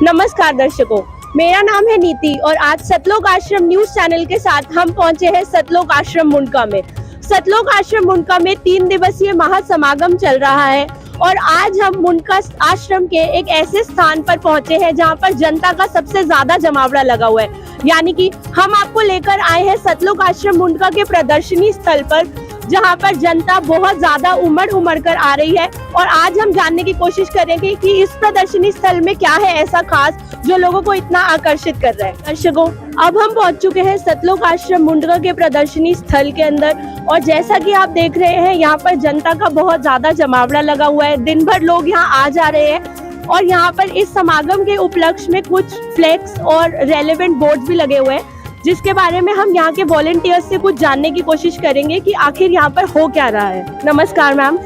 नमस्कार दर्शकों, मेरा नाम है नीति और आज सतलोक आश्रम न्यूज चैनल के साथ हम पहुंचे हैं सतलोक आश्रम मुंडका में। सतलोक आश्रम मुंडका में 3 दिवसीय महासमागम चल रहा है और आज हम मुंडका आश्रम के एक ऐसे स्थान पर पहुंचे हैं जहां पर जनता का सबसे ज्यादा जमावड़ा लगा हुआ है। यानी कि हम आपको लेकर आए हैं सतलोक आश्रम मुंडका के प्रदर्शनी स्थल पर, जहां पर जनता बहुत ज्यादा उमड़ कर आ रही है और आज हम जानने की कोशिश करेंगे कि इस प्रदर्शनी स्थल में क्या है ऐसा खास जो लोगों को इतना आकर्षित कर रहा है। दर्शकों, अब हम पहुंच चुके हैं सतलोक आश्रम मुंडका के प्रदर्शनी स्थल के अंदर और जैसा कि आप देख रहे हैं यहाँ पर जनता का बहुत ज्यादा जमावड़ा लगा हुआ है। दिन भर लोग यहाँ आ जा रहे हैं और यहाँ पर इस समागम के उपलक्ष्य में कुछ फ्लेक्स और रेलेवेंट बोर्ड भी लगे हुए हैं, जिसके बारे में हम यहाँ के वॉलंटियर्स से कुछ जानने की कोशिश करेंगे कि आखिर यहाँ पर हो क्या रहा है। नमस्कार मैम।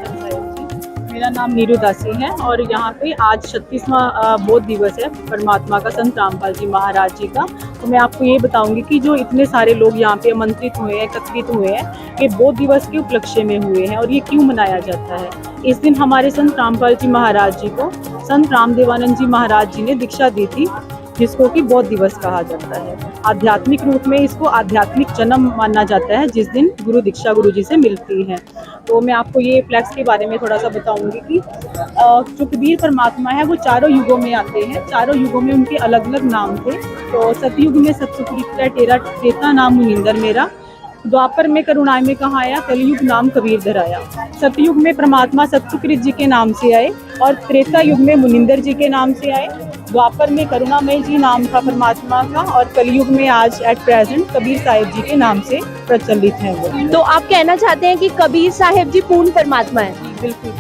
मेरा नाम नीरू दासी है और यहाँ पे आज 36वां बोध दिवस है परमात्मा का, संत रामपाल जी महाराज जी का। तो मैं आपको ये बताऊंगी कि जो इतने सारे लोग यहाँ पे आमंत्रित हुए हैं, एकत्रित हुए हैं, ये बोध दिवस के उपलक्ष्य में हुए हैं और ये क्यों मनाया जाता है। इस दिन हमारे संत रामपाल जी महाराज जी को संत रामदेवानंद जी महाराज जी ने दीक्षा दी थी, जिसको कि बौद्ध दिवस कहा जाता है। आध्यात्मिक रूप में इसको आध्यात्मिक जन्म माना जाता है, जिस दिन गुरु दीक्षा गुरु जी से मिलती है। तो मैं आपको ये फ्लैक्स के बारे में थोड़ा सा बताऊंगी कि जो कबीर परमात्मा है वो चारों युगों में आते हैं। चारों युगों में उनके अलग अलग नाम थे। तो सतयुग में सतसुकृत तेरा त्रेता नाम मुनिंदर मेरा, द्वापर में करुणाई में कहाँ आया, कलयुग नाम कबीर धराया। सतयुग में परमात्मा सतसुकृत जी के नाम से आए और त्रेता युग में मुनिंदर जी के नाम से आए। द्वापर में करुणामय जी नाम था परमात्मा का और कलयुग में आज एट प्रेजेंट कबीर साहिब जी के नाम से प्रचलित है वो। तो आप कहना चाहते हैं कि कबीर साहिब जी पूर्ण परमात्मा है? बिल्कुल,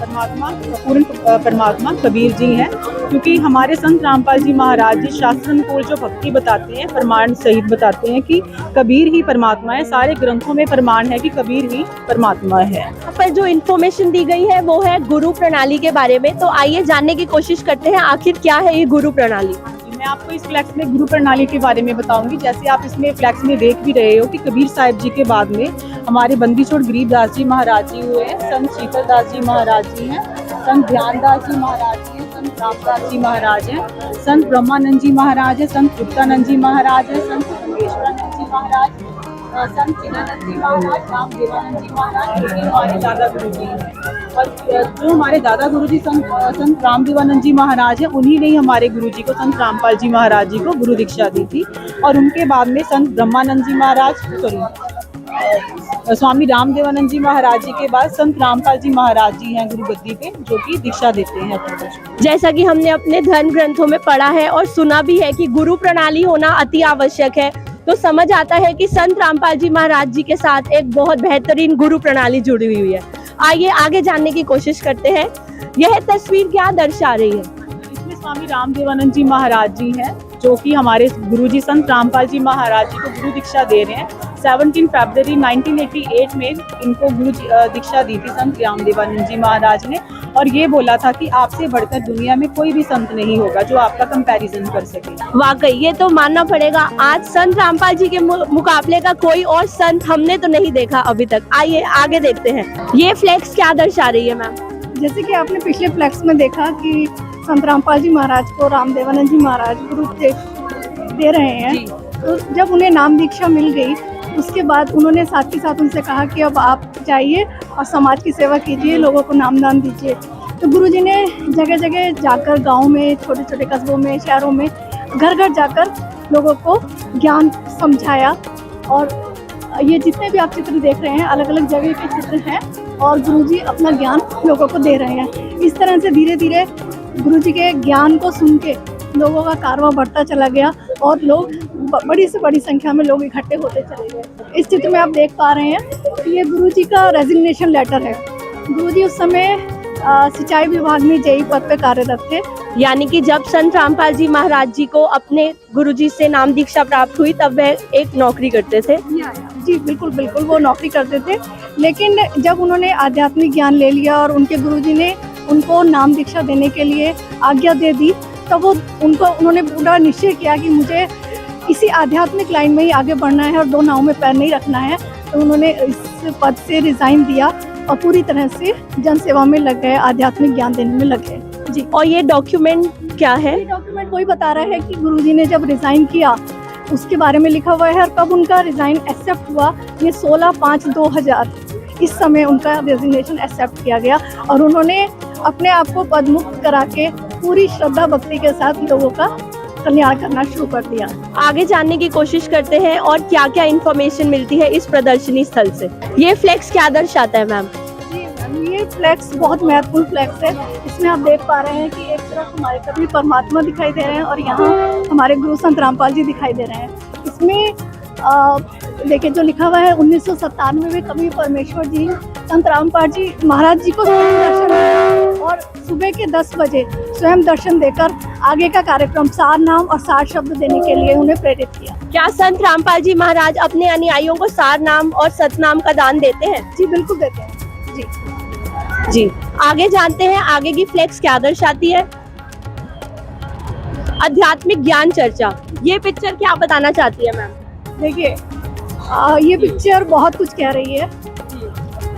पूर्ण परमात्मा कबीर जी हैं, क्योंकि हमारे संत रामपाल जी महाराज जी शास्त्र को जो भक्ति बताते हैं, प्रमाण सहित बताते हैं कि कबीर ही परमात्मा है। सारे ग्रंथों में प्रमाण है कि कबीर ही परमात्मा है। यहाँ पर जो इन्फॉर्मेशन दी गई है वो है गुरु प्रणाली के बारे में, तो आइए जानने की कोशिश करते हैं आखिर क्या है ये गुरु प्रणाली। मैं आपको इस फ्लैक्स में गुरु प्रणाली के बारे में बताऊंगी। जैसे आप इसमें फ्लैक्स में देख भी रहे हो कि कबीर साहिब जी के बाद में हमारे बंदी छोड़ गरीबदास जी महाराज जी हुए हैं, संत शीतल दास जी महाराज जी हैं, संत ध्यानदास जी महाराज जी हैं, संत रामदास जी महाराज हैं, संत ब्रह्मानंद जी महाराज हैं, संत गुप्तानंद जी महाराज हैं, संत योगेश्वरानंद जी महाराज, संत चिदानंद जी महाराज, रामदेवानंद जी महाराज, ये हमारे दादा गुरु जी हैं। और जो हमारे दादा गुरु जी संत रामदेवानंद जी महाराज हैं, उन्हीं ने ही हमारे गुरु जी को, संत रामपाल जी महाराज जी को गुरु दीक्षा दी थी। और उनके बाद में संत ब्रह्मानंद जी महाराज, स्वामी रामदेवानंद जी महाराज जी के बाद संत रामपाल जी महाराज जी हैं गुरु गद्दी पे, जो कि दीक्षा देते हैं अपने बच्चों को। जैसा कि हमने अपने धर्म ग्रंथों में पढ़ा है और सुना भी है कि गुरु प्रणाली होना अति आवश्यक है, तो समझ आता है कि संत रामपाल जी महाराज जी के साथ एक बहुत बेहतरीन गुरु प्रणाली जुड़ी हुई है। आइए आगे जानने की कोशिश करते हैं, यह तस्वीर क्या दर्शा रही है। इसमें स्वामी रामदेवानंद जी महाराज जी हैं, जो कि हमारे गुरुजी संत रामपाल जी महाराज जी को गुरु दीक्षा दे रहे हैं। 17 फरवरी 1988 में इनको गुरु दीक्षा दी थी संत रामदेवानंद जी महाराज ने, और ये बोला था कि आपसे बढ़कर दुनिया में कोई भी संत नहीं होगा जो आपका कंपैरिजन कर सके। वाकई ये तो मानना पड़ेगा, आज संत रामपाल जी के मुकाबले का कोई और संत हमने तो नहीं देखा अभी तक। आइए आगे देखते हैं, ये फ्लैक्स क्या दर्शा रही है मैम। जैसे कि आपने पिछले फ्लैक्स में देखा कि संत रामपाल जी महाराज को रामदेवानंद जी महाराज गुरु दे रहे हैं, तो जब उन्हें नाम दीक्षा मिल गई उसके बाद उन्होंने साथ ही साथ उनसे कहा कि अब आप जाइए और समाज की सेवा कीजिए, लोगों को नामदान दीजिए। तो गुरुजी ने जगह जगह जाकर, गांव में, छोटे छोटे कस्बों में, शहरों में, घर घर जाकर लोगों को ज्ञान समझाया। और ये जितने भी आप चित्र देख रहे हैं अलग अलग जगह के चित्र हैं और गुरुजी अपना ज्ञान लोगों को दे रहे हैं। इस तरह से धीरे धीरे गुरुजी के ज्ञान को सुन के लोगों का कारवां बढ़ता चला गया और लोग बड़ी से बड़ी संख्या में लोग इकट्ठे होते चले गए। इस चित्र में आप देख पा रहे हैं कि ये गुरुजी का रेजिग्नेशन लेटर है। गुरुजी उस समय सिंचाई विभाग में जेई पद पे कार्यरत थे। यानी कि जब संत रामपाल जी महाराज जी को अपने गुरुजी से नाम दीक्षा प्राप्त हुई तब वह एक नौकरी करते थे। जी बिल्कुल बिल्कुल, वो नौकरी करते थे। लेकिन जब उन्होंने आध्यात्मिक ज्ञान ले लिया और उनके गुरुजी ने उनको नाम दीक्षा देने के लिए आज्ञा दे दी, तब उन्होंने पूरा निश्चय किया कि मुझे इसी आध्यात्मिक लाइन में ही आगे बढ़ना है और दो नाव में पैर नहीं रखना है। तो उन्होंने इस पद से रिजाइन दिया और पूरी तरह से जन सेवा में लग गए, आध्यात्मिक ज्ञान देने में लग गए। जी। और ये डॉक्यूमेंट क्या है? ये डॉक्यूमेंट वही बता रहा है कि गुरुजी ने जब रिजाइन किया उसके बारे में लिखा हुआ है और कब उनका रिजाइन एक्सेप्ट हुआ, ये 16/5/2000 इस समय उनका रेजिग्नेशन एक्सेप्ट किया गया और उन्होंने अपने आप को पदमुक्त करा के पूरी श्रद्धा भक्ति के साथ लोगों का कल्याण करना शुरू कर दिया। आगे जानने की कोशिश करते हैं और क्या क्या इन्फॉर्मेशन मिलती है इस प्रदर्शनी स्थल से। ये फ्लेक्स क्या दर्शाता है मैम? जी मैम, ये फ्लैक्स बहुत महत्वपूर्ण फ्लैक्स है। इसमें आप देख पा रहे हैं कि एक तरफ हमारे कभी परमात्मा दिखाई दे रहे हैं और यहाँ हमारे गुरु संत रामपाल जी दिखाई दे रहे हैं। इसमें देखिए जो लिखा हुआ है 1997 में कभी परमेश्वर जी संत रामपाल जी महाराज जी को स्वयं दर्शन दिया और सुबह के 10 बजे स्वयं दर्शन देकर आगे का कार्यक्रम सार नाम और सार शब्द देने के लिए उन्हें प्रेरित किया। क्या संत रामपाल जी महाराज अपने अनुयायियों को सार नाम और सतनाम का दान देते हैं? जी बिल्कुल देते हैं जी। जी आगे जानते हैं आगे की फ्लेक्स क्या दर्शाती है। आध्यात्मिक ज्ञान चर्चा, ये पिक्चर क्या बताना चाहती है मैम? देखिए ये पिक्चर बहुत कुछ कह रही है।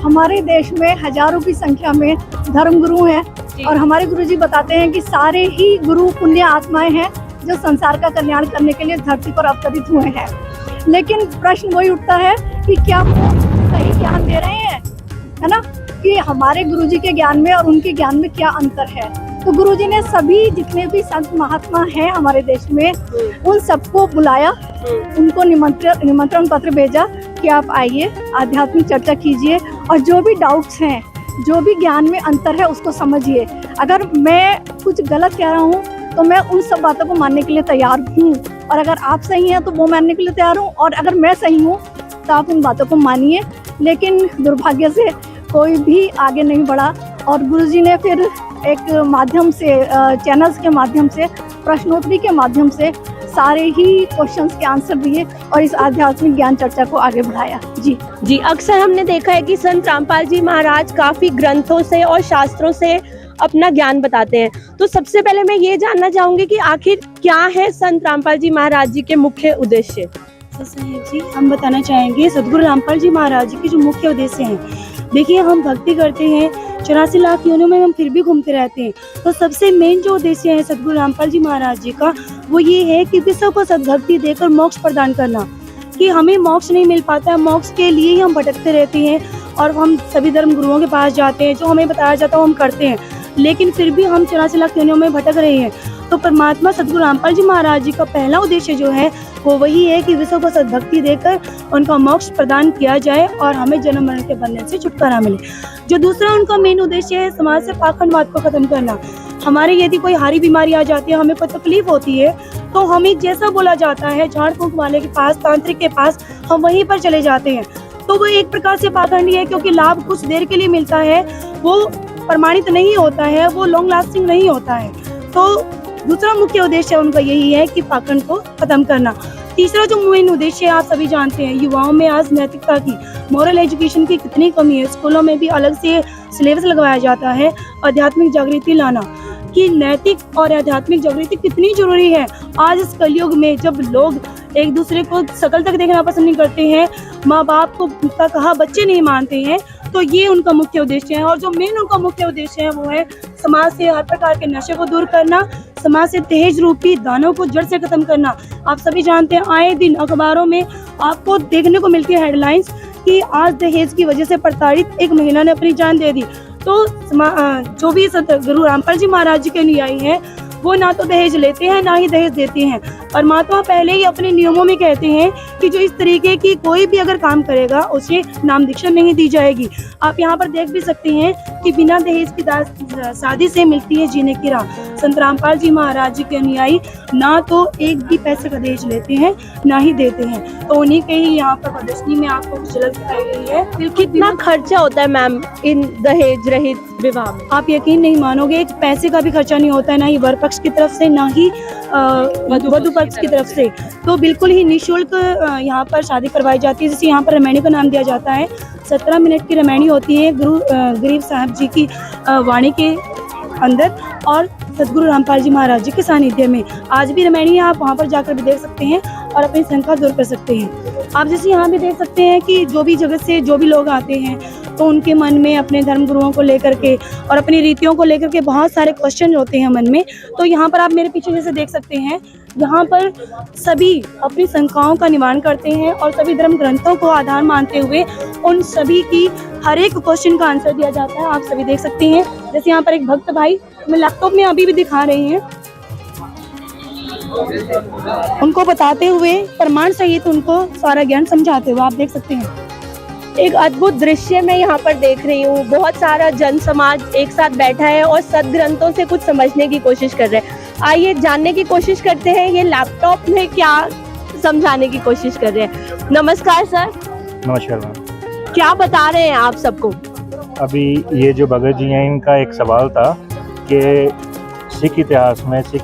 हमारे देश में हजारों की संख्या में धर्मगुरु हैं और हमारे गुरुजी बताते हैं कि सारे ही गुरु पुण्य आत्माएं हैं जो संसार का कल्याण करने के लिए धरती पर अवतरित हुए हैं। लेकिन प्रश्न वही उठता है कि क्या वो सही ज्ञान दे रहे हैं, है ना, कि हमारे गुरुजी के ज्ञान में और उनके ज्ञान में क्या अंतर है। तो गुरुजी ने सभी जितने भी संत महात्मा हैं हमारे देश में उन सबको बुलाया, उनको निमंत्रण पत्र भेजा कि आप आइए, आध्यात्मिक चर्चा कीजिए और जो भी डाउट्स हैं, जो भी ज्ञान में अंतर है उसको समझिए। अगर मैं कुछ गलत कह रहा हूँ तो मैं उन सब बातों को मानने के लिए तैयार हूँ और अगर आप सही हैं तो वो मानने के लिए तैयार हूँ और अगर मैं सही हूँ तो आप उन बातों को मानिए। लेकिन दुर्भाग्य से कोई भी आगे नहीं बढ़ा और गुरुजी ने फिर एक माध्यम से चैनल्स के माध्यम से प्रश्नोत्तरी के माध्यम से सारे ही क्वेश्चंस के आंसर दिए और इस आध्यात्मिक ज्ञान चर्चा को आगे बढ़ाया। जी अक्सर हमने देखा है कि संत रामपाल जी महाराज काफी ग्रंथों से और शास्त्रों से अपना ज्ञान बताते हैं। तो सबसे पहले मैं ये जानना चाहूंगी कि आखिर क्या है संत रामपाल जी महाराज जी के मुख्य उद्देश्य? जी हम बताना चाहेंगे सदगुरु रामपाल जी महाराज जी के जो मुख्य उद्देश्य हैं। देखिए हम भक्ति करते हैं, 84 लाख योनियों में हम फिर भी घूमते रहते हैं। तो सबसे मेन जो उद्देश्य है सदगुरु रामपाल जी महाराज जी का वो ये है कि विश्व को सद्भक्ति देकर मोक्ष प्रदान करना। कि हमें मोक्ष नहीं मिल पाता है, मोक्ष के लिए ही हम भटकते रहते हैं और हम सभी धर्म गुरुओं के पास जाते हैं, जो हमें बताया जाता है वो हम करते हैं, लेकिन फिर भी हम 84 लाख योनियों में भटक रहे हैं। तो परमात्मा सदगुरु रामपाल जी महाराज जी का पहला उद्देश्य जो है वो वही है कि विश्व को सद्भक्ति देकर उनका मोक्ष प्रदान किया जाए और हमें जन्म मरण के बंधन से छुटकारा मिले। जो दूसरा उनका मेन उद्देश्य है समाज से पाखंडवाद को खत्म करना। हमारे यदि कोई हारी बीमारी आ जाती है, हमें कोई तकलीफ होती है तो हमें जैसा बोला जाता है झाड़ फूंक वाले के पास, तांत्रिक के पास, हम वहीं पर चले जाते हैं। तो वो एक प्रकार से पाखंडी है क्योंकि लाभ कुछ देर के लिए मिलता है, वो प्रमाणित नहीं होता है, वो लॉन्ग लास्टिंग नहीं होता है। तो दूसरा मुख्य उद्देश्य उनका यही है कि पाखंड को खत्म करना। तीसरा जो मेन उद्देश्य है आप सभी जानते हैं, युवाओं में आज नैतिकता की, मॉरल एजुकेशन की कितनी कमी है। स्कूलों में भी अलग से सिलेबस लगवाया जाता है आध्यात्मिक जागृति लाना, कि नैतिक और आध्यात्मिक जागृति कितनी जरूरी है आज इस कलयुग में, जब लोग एक दूसरे को शकल तक देखना पसंद नहीं करते हैं, माँ बाप को का कहा बच्चे नहीं मानते हैं। तो ये उनका मुख्य उद्देश्य है। और जो मेन उनका मुख्य उद्देश्य है वो है समाज से हर प्रकार के नशे को दूर करना, समाज से दहेज रूपी दानों को जड़ से खत्म करना। आप सभी जानते हैं आए दिन अखबारों में आपको देखने को मिलती है हेडलाइंस कि आज दहेज की वजह से प्रताड़ित एक महिला ने अपनी जान दे दी। तो जो भी गुरु रामपाल जी महाराज जी के अनुयायी हैं वो ना तो दहेज लेते हैं ना ही दहेज देते हैं। परमात्मा पहले ही अपने नियमों में कहते हैं कि जो इस तरीके की कोई भी अगर काम करेगा उसे नाम दीक्षा नहीं दी जाएगी। आप यहाँ पर देख भी सकते हैं कि बिना दहेज की शादी से मिलती है जीने की राह। संत रामपाल जी महाराज जी के अनुयायी ना तो एक भी पैसे का दहेज लेते हैं ना ही देते हैं। तो उन्हीं के ही यहाँ पर प्रदर्शनी में आपको कुछ झलक दिखाई गई है। कितना खर्चा होता है मैम इन दहेज रहित विवाह में? आप यकीन नहीं मानोगे, एक पैसे का भी खर्चा नहीं होता है, ना ही वर पक्ष की तरफ से ना ही वधु पक्ष की तरफ से। तो बिल्कुल ही निःशुल्क यहाँ पर शादी करवाई जाती है, जिसे यहाँ पर रमैनी का नाम दिया जाता है। 17 मिनट की रमैनी होती है गुरु गरीब साहब जी की वाणी के अंदर और सदगुरु रामपाल जी महाराज जी के सानिध्य में। आज भी रमैनी आप वहाँ पर जाकर भी देख सकते हैं। और अपनी शंका दूर कर सकते हैं। आप जैसे यहाँ भी देख सकते हैं कि जो भी जगह से जो भी लोग आते हैं तो उनके मन में अपने धर्म गुरुओं को लेकर के और अपनी रीतियों को लेकर के बहुत सारे क्वेश्चन होते हैं मन में। तो यहाँ पर आप मेरे पीछे जैसे देख सकते हैं, यहाँ पर सभी अपनी शंकाओं का निवारण करते हैं और सभी धर्म ग्रंथों को आधार मानते हुए उन सभी की हर एक क्वेश्चन का आंसर दिया जाता है। आप सभी देख सकते हैं, जैसे यहाँ पर एक भक्त भाई हमें लैपटॉप में अभी भी दिखा रहे हैं, उनको बताते हुए प्रमाण सहित उनको सारा ज्ञान समझाते हुए आप देख सकते हैं। एक अद्भुत दृश्य मैं यहाँ पर देख रही हूँ। बहुत सारा जन समाज एक साथ बैठा है और सदग्रंथों से कुछ समझने की कोशिश कर रहे हैं। आइए जानने की कोशिश करते हैं ये लैपटॉप में क्या समझाने की कोशिश कर रहे हैं। नमस्कार सर। नमस्कार मैम। क्या बता रहे हैं आप सबको? अभी ये जो भगत जी हैं, इनका एक सवाल था कि सिख इतिहास में सिख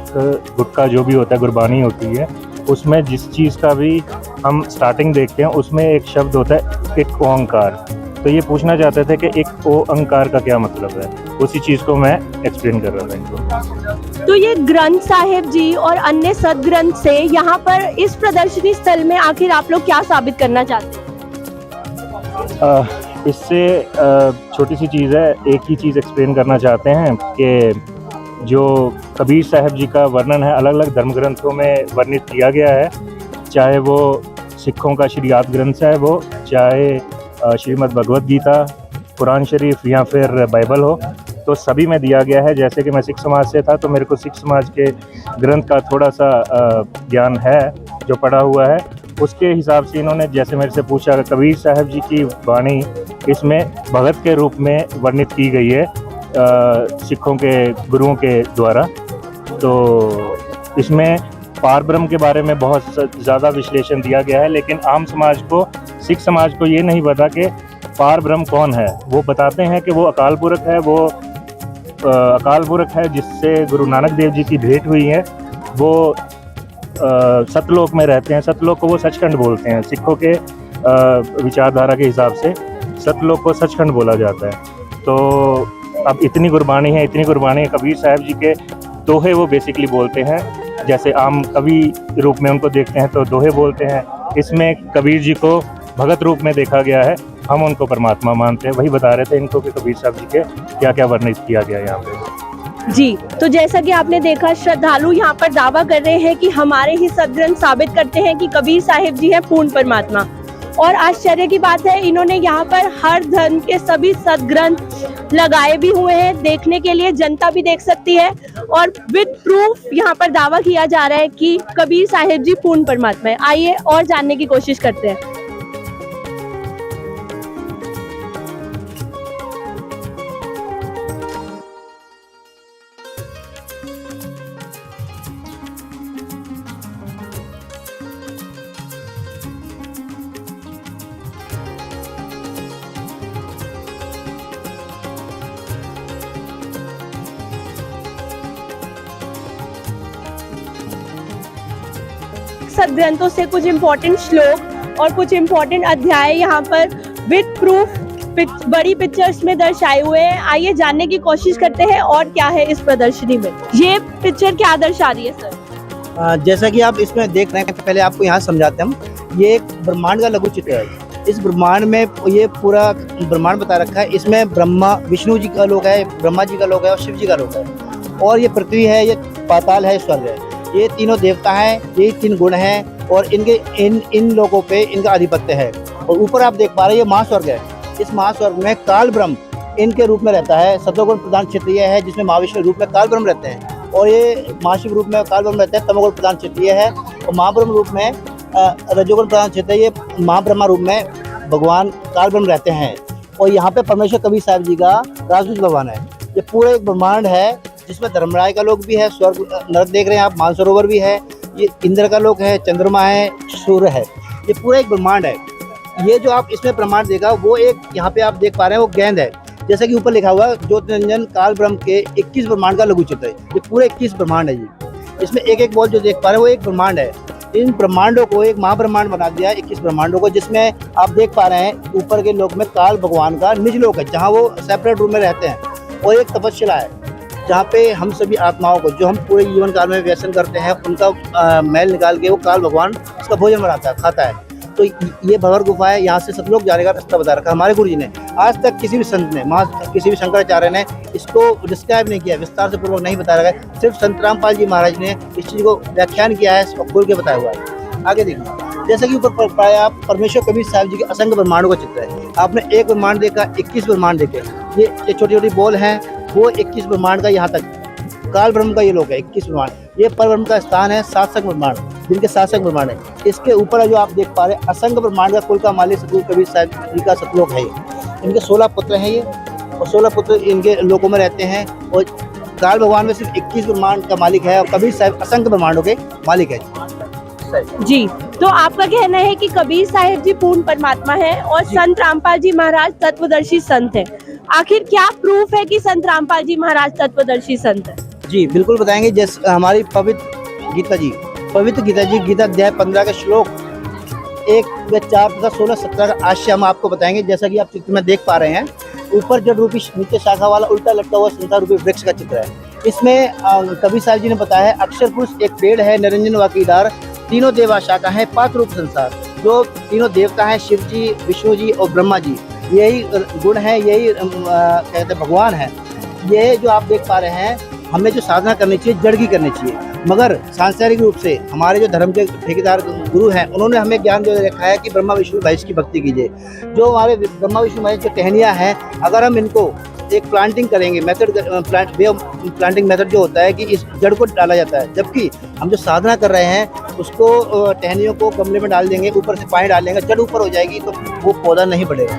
गुटका जो भी होता है, गुरबानी होती है, उसमें जिस चीज़ का भी हम स्टार्टिंग देखते हैं उसमें एक शब्द होता है एक ओंकार। तो ये पूछना चाहते थे कि एक ओंकार का क्या मतलब है, उसी चीज़ को मैं एक्सप्लेन कर रहा था इनको। तो ये ग्रंथ साहिब जी और अन्य सदग्रंथ से यहाँ पर इस प्रदर्शनी स्थल में आखिर आप लोग क्या साबित करना चाहते हैं? इससे छोटी सी चीज़ है, एक ही चीज़ एक्सप्लेन करना चाहते हैं कि जो कबीर साहब जी का वर्णन है अलग अलग धर्म ग्रंथों में वर्णित किया गया है, चाहे वो सिखों का श्री आद ग्रंथ साहिब हो, चाहे श्रीमद् भगवद गीता, कुरान शरीफ या फिर बाइबल हो, तो सभी में दिया गया है। जैसे कि मैं सिख समाज से था तो मेरे को सिख समाज के ग्रंथ का थोड़ा सा ज्ञान है जो पढ़ा हुआ है। उसके हिसाब से इन्होंने जैसे मेरे से पूछा, कबीर साहब जी की वाणी इसमें भगत के रूप में वर्णित की गई है सिखों के गुरुओं के द्वारा। तो इसमें पार ब्रह्म के बारे में बहुत ज़्यादा विश्लेषण दिया गया है, लेकिन आम समाज को, सिख समाज को ये नहीं पता कि पार ब्रह्म कौन है। वो बताते हैं कि वो अकाल पुरख है, वो अकाल पुरख है जिससे गुरु नानक देव जी की भेंट हुई है। वो सतलोक में रहते हैं, सतलोक को वो सचखंड बोलते हैं। सिखों के विचारधारा के हिसाब से सतलोक को सचखंड बोला जाता है। तो अब इतनी गुरबानी है कबीर साहब जी के दोहे वो बेसिकली बोलते हैं। जैसे आम कवि रूप में उनको देखते हैं तो दोहे बोलते हैं, इसमें कबीर जी को भगत रूप में देखा गया है, हम उनको परमात्मा मानते हैं। वही बता रहे थे इनको कि कबीर साहब जी के क्या क्या वर्णित किया गया यहाँ पे। जी, तो जैसा कि आपने देखा, श्रद्धालु यहाँ पर दावा कर रहे हैं कि हमारे ही सदग्रंथ साबित करते हैं कि कबीर साहिब जी हैं पूर्ण परमात्मा। और आश्चर्य की बात है, इन्होंने यहाँ पर हर धर्म के सभी सदग्रंथ लगाए भी हुए हैं, देखने के लिए जनता भी देख सकती है। और विद प्रूफ यहाँ पर दावा किया जा रहा है कि कबीर साहिब जी पूर्ण परमात्मा है। आइए और जानने की कोशिश करते हैं। सदग्रंथों से कुछ इम्पोर्टेंट श्लोक और कुछ इम्पोर्टेंट अध्याय यहाँ पर विद प्रूफ बड़ी पिक्चर्स में दर्शाए हुए हैं। आइए जानने की कोशिश करते हैं और क्या है इस प्रदर्शनी में। ये पिक्चर क्या दर्शा रही है सर? जैसा कि आप इसमें देख रहे हैं, पहले आपको यहाँ समझाते हैं हम। ये एक ब्रह्मांड का लघु चित्र है। इस ब्रह्मांड में ये पूरा ब्रह्मांड बता रखा है। इसमें ब्रह्मा विष्णु जी का लोक है, ब्रह्मा जी का लोक है और शिव जी का लोक है। और ये पृथ्वी है, ये पाताल है, स्वर्ग है। ये तीनों देवता हैं, ये तीन गुण हैं और इनके इन लोगों पे इनका आधिपत्य है। और ऊपर आप देख पा रहे हैं ये महास्वर्ग है। इस महास्वर्ग में काल ब्रह्म इनके रूप में रहता है। सतोगुण प्रधान क्षेत्रीय है जिसमें महाविष्णु रूप में काल ब्रह्म रहते हैं, और ये महाशिव रूप में काल ब्रह्म रहते हैं। तमोगुण प्रधान क्षेत्रीय है और महाब्रह्म रूप में रजोगुण प्रधान क्षेत्रीय, ये महाब्रह्मा रूप में भगवान काल ब्रह्म रहते हैं। और यहाँ पे परमेश्वर कबीर साहब जी का राजदूत भगवान है। ये पूरा एक ब्रह्मांड है जिसमें धर्मराय का लोक भी है, स्वर्ग नरक देख रहे हैं आप, मानसरोवर भी है, ये इंद्र का लोक है, चंद्रमा है, सूर्य है। ये पूरा एक ब्रह्मांड है। ये जो आप इसमें ब्रह्मांड देखा वो एक यहाँ पे आप देख पा रहे हैं वो गेंद है। जैसा कि ऊपर लिखा हुआ है ज्योतिरंजन काल ब्रह्म के 21 ब्रह्मांड का लघु चित्र है। ये पूरे 21 ब्रह्मांड है जी। इसमें एक एक बॉल जो देख पा रहे हैं वो एक ब्रह्मांड है। इन ब्रह्मांडों को एक महाब्रह्मांड बना दिया है, 21 ब्रह्मांडों को, जिसमें आप देख पा रहे हैं ऊपर के लोक में काल भगवान का निज लोक है जहाँ वो सेपरेट रूम में रहते हैं। और एक तपस्या है जहाँ पे हम सभी आत्माओं को, जो हम पूरे जीवन काल में व्यसन करते हैं, उनका मैल निकाल के वो काल भगवान उसका भोजन बनाता है, खाता है। तो ये भंवर गुफा है, यहाँ से सतलोक जाने का रास्ता बता रखा हमारे गुरु जी ने। आज तक किसी भी संत ने, किसी भी शंकराचार्य ने इसको डिस्क्राइब नहीं किया, विस्तार से पूर्वक नहीं बताया गया। सिर्फ संत रामपाल जी महाराज ने इस चीज़ को व्याख्यान किया है और खोल के बताया हुआ है। आगे देखिए, जैसे कि ऊपर पाया, परमेश्वर कबीर साहब जी के असंख्य ब्रह्मांडों का चित्र है। आपने एक ब्रह्मांड देखा, 21 ब्रह्मांड देखे। ये छोटी छोटी बॉल हैं, वो 21 ब्रह्मांड का यहाँ तक काल ब्रह्म का ये लोग है 21 ब्रह्मांड। ये पर ब्रह्म का स्थान है सातसंग ब्रह्मांड, जिनके सातसंग ब्रह्मांड है। इसके ऊपर जो आप देख पा रहे हैं, असंख्य ब्रह्मांड का कुल का मालिक सतगुरु कबीर साहब जी का सतलोक है। इनके 16 पुत्र हैं ये, और 16 पुत्र इनके लोकों में रहते हैं। और काल भगवान में सिर्फ 21 ब्रह्मांड का मालिक है, और कबीर साहब असंख्य ब्रह्मांडों के मालिक है जी। तो आपका कहना है कि कबीर साहिब जी पूर्ण परमात्मा है और संत रामपाल जी महाराज तत्वदर्शी संत है। आखिर क्या प्रूफ है कि संत रामपाल जी महाराज तत्वदर्शी संत है? जी बिल्कुल बताएंगे। जैसे हमारी पवित्र गीता जी गीता अध्याय 15 का श्लोक 1, 4 तथा 16, 17 का आशय हम आपको बताएंगे। जैसा कि आप चित्र में देख पा रहे हैं, ऊपर जड़ रूपी नीचे शाखा वाला उल्टा लटका हुआ संसार रूपी वृक्ष का चित्र है। इसमें कबीर साहब जी ने बताया है, अक्षर पुरुष एक पेड़ है, निरंजन वाकीदार, तीनों देवा शाखा है, 5 रूप संसार। जो तीनों देवता हैं, शिव जी, विष्णु जी और ब्रह्मा जी, यही गुण है, यही कहते हैं भगवान है। ये जो आप देख पा रहे हैं, हमें जो साधना करनी चाहिए जड़ की करनी चाहिए। मगर सांसारिक रूप से हमारे जो धर्म के ठेकेदार गुरु हैं, उन्होंने हमें ज्ञान दे रखा है कि ब्रह्मा विष्णु महेश की भक्ति कीजिए। जो हमारे ब्रह्मा विष्णु महेश जो टहनियाँ हैं, अगर हम इनको एक प्लांटिंग करेंगे, मेथड प्लांटिंग मेथड जो होता है कि इस जड़ को डाला जाता है, जबकि हम जो साधना कर रहे हैं उसको टहनियों को गमले में डाल देंगे, ऊपर से पानी डाल देंगे, जड़ ऊपर हो जाएगी, तो वो पौधा नहीं बढ़ेगा।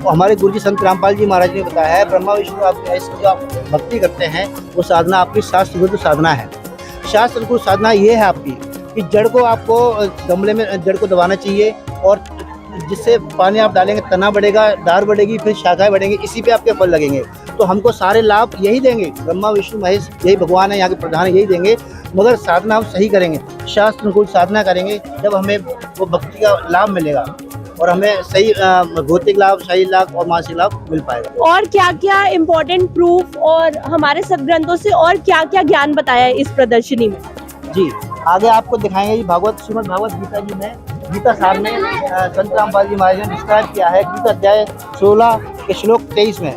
तो हमारे गुरुजी संत रामपाल जी महाराज ने बताया है, ब्रह्मा विष्णु आप जो आप भक्ति करते हैं, वो साधना आपकी शास्त्रविरुद्ध साधना है। शास्त्रविरुद्ध साधना ये है आपकी कि जड़ को आपको गमले में जड़ को दबाना चाहिए, और जिससे पानी आप डालेंगे तना बढ़ेगा, डार बढ़ेगी, फिर शाखाएं बढ़ेंगी, इसी पे आपके फल लगेंगे। तो हमको सारे लाभ यही देंगे, ब्रह्मा विष्णु महेश यही भगवान है, यहाँ के प्रधान यही देंगे। मगर साधना हम सही करेंगे, शास्त्र अनुकूल साधना करेंगे, जब हमें वो भक्ति का लाभ मिलेगा और हमें सही भौतिक लाभ, सही लाभ और मानसिक लाभ मिल पाएगा। और क्या क्या इम्पोर्टेंट प्रूफ और हमारे सदग्रंथों से और क्या क्या ज्ञान बताया है इस प्रदर्शनी में? जी आगे आपको दिखाएंगे। जी भागवत श्रीमद् भागवत गीता जी में, गीता सार में संत रामपाल जी महाराज ने डिस्क्राइब किया है, गीता अध्याय 16 के श्लोक 23 में,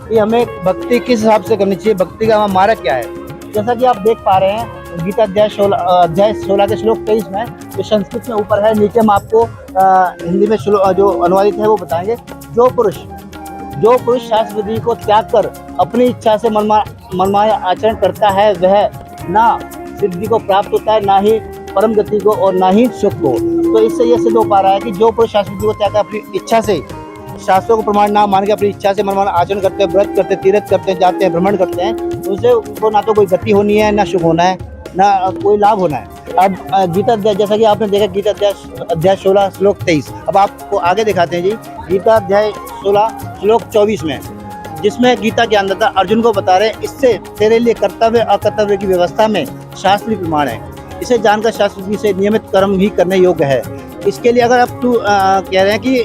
कि हमें भक्ति किस हिसाब से करनी चाहिए, भक्ति का हमारा मार्ग क्या है। जैसा कि आप देख पा रहे हैं, गीता अध्याय 16 के श्लोक 23 में, जो संस्कृत में ऊपर है, नीचे हम आपको हिंदी में जो अनुवादित है वो बताएंगे। जो पुरुष शास्त्र विधि को त्याग कर अपनी इच्छा से मनमाया आचरण करता है, वह ना सिद्धि को प्राप्त होता है, ना ही परम गति को, और ना ही सुख को। तो इससे यह सिद्ध हो पा रहा है कि जो पुरुष शास्त्र विधि को त्याग कर अपनी इच्छा से, शास्त्रों को प्रमाण ना मान के अपनी इच्छा से मनमाना आचरण करते हैं, व्रत करते हैं, तीर्थ करते हैं, जाते हैं, भ्रमण करते हैं, उससे उनको ना तो कोई गति होनी है, ना सुख होना है, ना कोई लाभ होना है। अब गीता अध्याय, जैसा कि आपने देखा, गीता अध्याय 16 श्लोक 23। अब आपको आगे दिखाते हैं जी, गीता अध्याय 16 श्लोक 24 में, जिसमें गीता के अंदर अर्जुन को बता रहे, इससे तेरे लिए कर्तव्य अकर्तव्य की व्यवस्था में शास्त्रीय प्रमाण है। इसे जानकर शास्त्र से नियमित कर्म ही करने योग्य है। इसके लिए अगर अब तू कह रहे हैं कि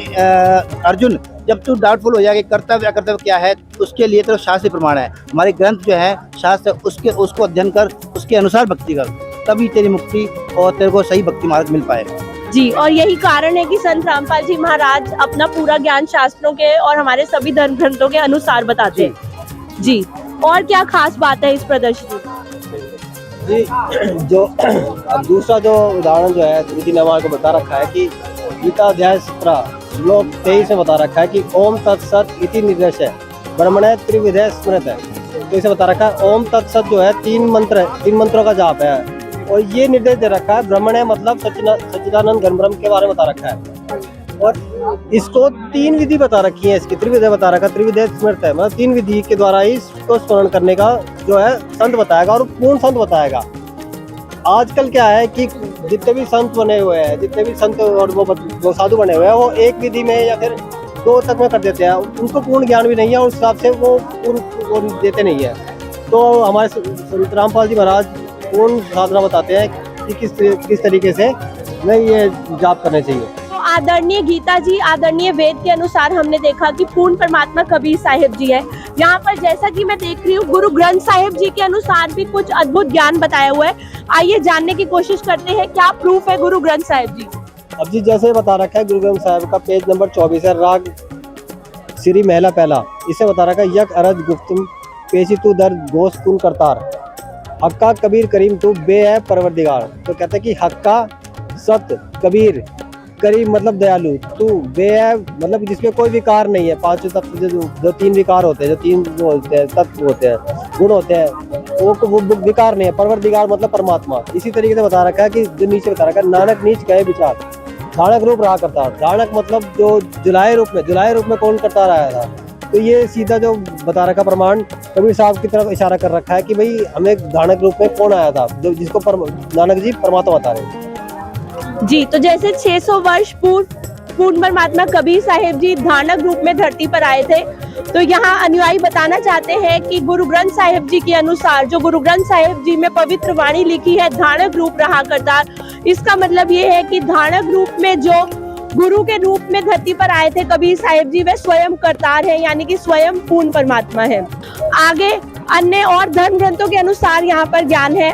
अर्जुन, जब तू डाउटफुल हो जाएगा कर्तव्य अकर्तव्य क्या है, उसके लिए तो शास्त्रीय प्रमाण है। हमारे ग्रंथ जो है शास्त्र, उसको अध्ययन कर, उसके अनुसार भक्ति कर, तभी तेरी मुक्ति और तेरे को सही भक्ति मार्ग मिल पाएगा। जी, और यही कारण है कि संत रामपाल जी महाराज अपना पूरा ज्ञान शास्त्रों के और हमारे सभी धर्म ग्रंथों के अनुसार बताते हैं। जी, और क्या खास बात है इस प्रदर्शनी जी? जो अब दूसरा जो उदाहरण जो है गुरुजी ने हमारे को बता रखा है कि गीता अध्याय 17 श्लोक 23 में बता रखा है कि ओम तत्सत इति निर्देश है, ब्रह्मणे त्रिविधे स्मृत है। तो इसे बता रखा है, ओम तत्सत जो है 3 मंत्रों का जाप है, और ये निर्देश दे रखा है, ब्रह्मणे मतलब सच्चिदानंद घन ब्रह्म के बारे में बता रखा है। और इसको 3 विधि बता रखी है, इसकी त्रिविधे बता रखा है, त्रिविधे स्मृत है, मतलब 3 विधि के द्वारा ही इसको स्मरण करने का जो है संत बताएगा, और पूर्ण संत बताएगा। आजकल क्या है कि जितने भी संत बने हुए हैं, जितने भी संत और वो साधु बने हुए हैं, वो एक विधि में या फिर 2 तक में कर देते हैं, उनको पूर्ण ज्ञान भी नहीं है, और उस हिसाब से वो पूर्ण देते नहीं है। तो हमारे संत रामपाल जी महाराज पूर्ण साधना बताते हैं कि किस तरीके से हमें ये जाप करने चाहिए। तो आदरणीय गीता जी, आदरणीय वेद के अनुसार हमने देखा कि पूर्ण परमात्मा कबीर साहिब जी हैं, यहाँ पर जैसा कि मैं देख रही हूँ गुरु ग्रंथ साहिब जी के अनुसार भी कुछ अद्भुत ज्ञान बताया हुआ है। आइए जानने की कोशिश करते हैं क्या प्रूफ है गुरु ग्रंथ साहिब जी। अब जी जैसे बता रखा है गुरु ग्रंथ साहिब का पेज नंबर 24 है, राग श्री महला पहला, इसे बता रखा है यक अरज गुफ्तुम पेशी तू दर गोश कुन करतार, हक्का कबीर करीम तू बे है परवरदिगार। तो कहते हैं कि हक्का सत कबीर करीम मतलब दयालु, तू बे है मतलब जिसमें कोई विकार नहीं है। पांचों तत्व जो तीन विकार होते हैं, जो तीन वो होते हैं तत्व होते हैं, गुण होते हैं, वो विकार नहीं है। परवरदिगार मतलब परमात्मा। इसी तरीके से बता रखा है कि जो नीचे बता रखा है नानक नीच गए विचार, धानक रूप रहा करता। धानक मतलब जो जुलाए रूप में कौन करता रहा था। तो ये सीधा जो बता रखा प्रमाण कबीर साहब की तरफ इशारा कर रखा है कि भाई हमें धानक रूप में कौन आया था, जो जिसको नानक जी परमात्मा बता रहे हैं। जी, तो जैसे 600 वर्ष पूर्ण परमात्मा कबीर साहिब जी धानक रूप में धरती पर आए थे, तो यहाँ अनुयायी बताना चाहते हैं कि गुरु ग्रंथ साहिब जी के अनुसार जो गुरु ग्रंथ साहिब जी में पवित्र वाणी लिखी है धानक रूप रहा करतार, इसका मतलब ये है कि धानक रूप में जो गुरु के रूप में धरती पर आए थे कबीर साहिब जी, वे स्वयं करतार है, यानी कि स्वयं पूर्ण परमात्मा है। आगे अन्य और धर्म ग्रंथों के अनुसार यहाँ पर ज्ञान है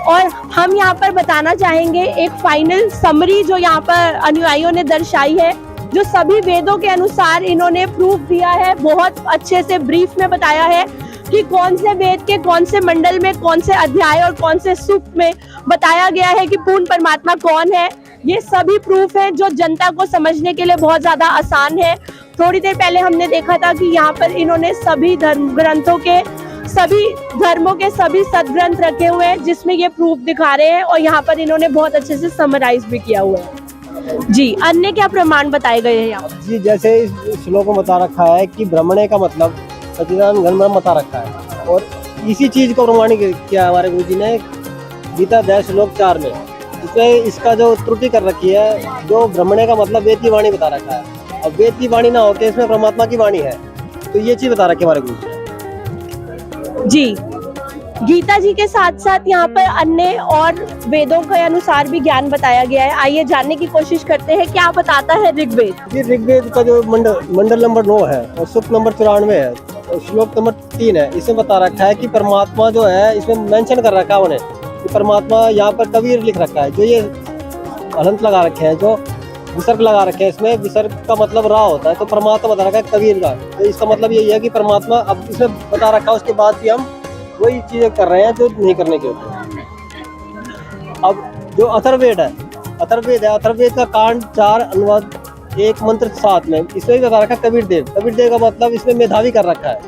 और हम यहाँ पर बताना चाहेंगे एक फाइनल समरी जो यहाँ पर अनुयायियों ने दर्शाई है, जो सभी वेदों के अनुसार इन्होंने प्रूफ दिया है। बहुत अच्छे से ब्रीफ में बताया है कि कौन से वेद के कौन से मंडल में कौन से अध्याय और कौन से सूक्त में बताया गया है कि पूर्ण परमात्मा कौन है। ये सभी प्रूफ है जो जनता को समझने के लिए बहुत ज्यादा आसान है। थोड़ी देर पहले हमने देखा था कि यहाँ पर इन्होंने सभी धर्म ग्रंथों के सभी धर्मों के सभी सदग्रंथ रखे हुए हैं जिसमें ये प्रूफ दिखा रहे हैं और यहाँ पर इन्होंने बहुत अच्छे से समराइज भी किया हुआ है। जी, अन्य क्या प्रमाण बताए गए हैं यहाँ पर? जी जैसे इस श्लोक में बता रखा है कि ब्रह्मणे का मतलब सच्चिदानंद घन ब्रह्म बता रखा है, और इसी चीज को प्रमाणित किया हमारे गुरु जी ने गीता अध्याय श्लोक 4 में, जिसमें इसका जो त्रुटि कर रखी है, जो ब्रह्मणे का मतलब वेद की वाणी बता रखा है। अब वेद की वाणी ना होकर इसमें परमात्मा की वाणी है, तो ये चीज बता रखी है हमारे गुरु जी। जी, गीता जी के साथ साथ यहाँ पर अन्य और वेदों के अनुसार भी ज्ञान बताया गया है। आइए जानने की कोशिश करते हैं क्या बताता है ऋग्वेद। जी ऋग्वेद का जो मंडल नंबर 9 है और सूक्त नंबर 94 है और श्लोक नंबर 3 है, इसमें बता रखा है कि परमात्मा जो है, इसमें मेंशन कर रखा है उन्हें कि परमात्मा यहाँ पर कबीर लिख रखा है। जो ये अनंत लगा रखे हैं, जो विसर्ग लगा रखे हैं, इसमें विसर्ग का मतलब रा होता है, तो परमात्मा बता रखा है कबीर का। तो इसका मतलब यही है कि परमात्मा, अब इसमें बता रखा है उसके बाद भी हम वही चीजें कर रहे हैं जो नहीं करने के होते। अब जो अथर्ववेद है, अथर्ववेद का कांड 4 अनुवाद 1 मंत्र 7 में, इसमें भी बता रखा है कबीर देव का मतलब इसमें मेधावी कर रखा है।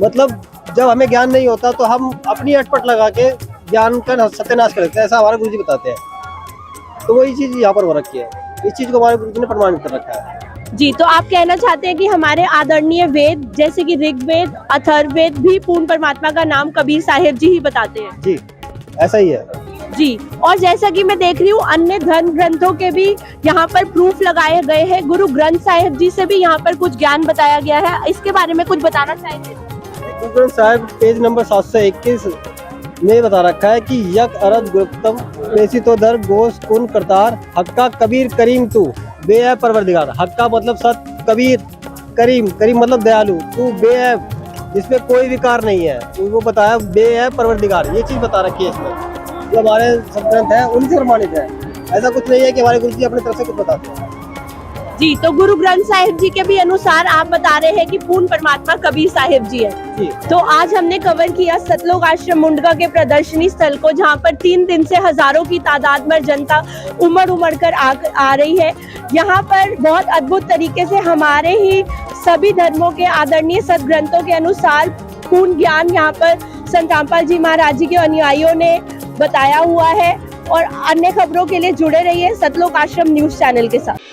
मतलब जब हमें ज्ञान नहीं होता तो हम अपनी अटपट लगा के ज्ञान का सत्यानाश कर देते हैं, ऐसा हमारे गुरु जी बताते हैं। तो वही चीज यहाँ पर हो रखी है, इस चीज को हमारे गुरु जी ने प्रमाणित कर रखा है। जी, तो आप कहना चाहते हैं कि हमारे आदरणीय वेद जैसे कि ऋग्वेद, अथर्ववेद भी पूर्ण परमात्मा का नाम कबीर साहिब जी ही बताते हैं। जी ऐसा ही है। जी, और जैसा कि मैं देख रही हूँ अन्य धर्म ग्रंथों के भी यहाँ पर प्रूफ लगाए गए हैं। गुरु ग्रंथ साहिब जी से भी यहाँ पर कुछ ज्ञान बताया गया है, इसके बारे में कुछ बताना चाहेंगे? गुरु ग्रंथ साहिब पेज नंबर 721 में बता रखा है कि यक अरद गुप्तम पेशी तो दर गोश कुन करतार, हक्का कबीर करीम तू बे है परवरदिगार। हक्का मतलब सत, कबीर करीम मतलब दयालु, तू बे है जिसमें कोई विकार नहीं है, वो बताया बे है परवरदिगार। ये चीज बता रखी है इसमें, जो हमारे सदग्रंथ है उनसे प्रमाणित है। ऐसा कुछ नहीं है कि हमारे गुरु जी अपनी तरफ से कुछ बताते हैं। जी, तो गुरु ग्रंथ साहिब जी के भी अनुसार आप बता रहे हैं कि पूर्ण परमात्मा कबीर साहिब जी है। जी। तो आज हमने कवर किया सतलोक आश्रम मुंडका के प्रदर्शनी स्थल को, जहां पर 3 दिन से हजारों की तादाद में जनता उमड़ कर आ रही है। यहाँ पर बहुत अद्भुत तरीके से हमारे ही सभी धर्मों के आदरणीय सदग्रंथों के अनुसार पूर्ण ज्ञान यहाँ पर संत रामपाल जी महाराज जी के अनुयायियों ने बताया हुआ है। और अन्य खबरों के लिए जुड़े रहिए सतलोक आश्रम न्यूज चैनल के साथ।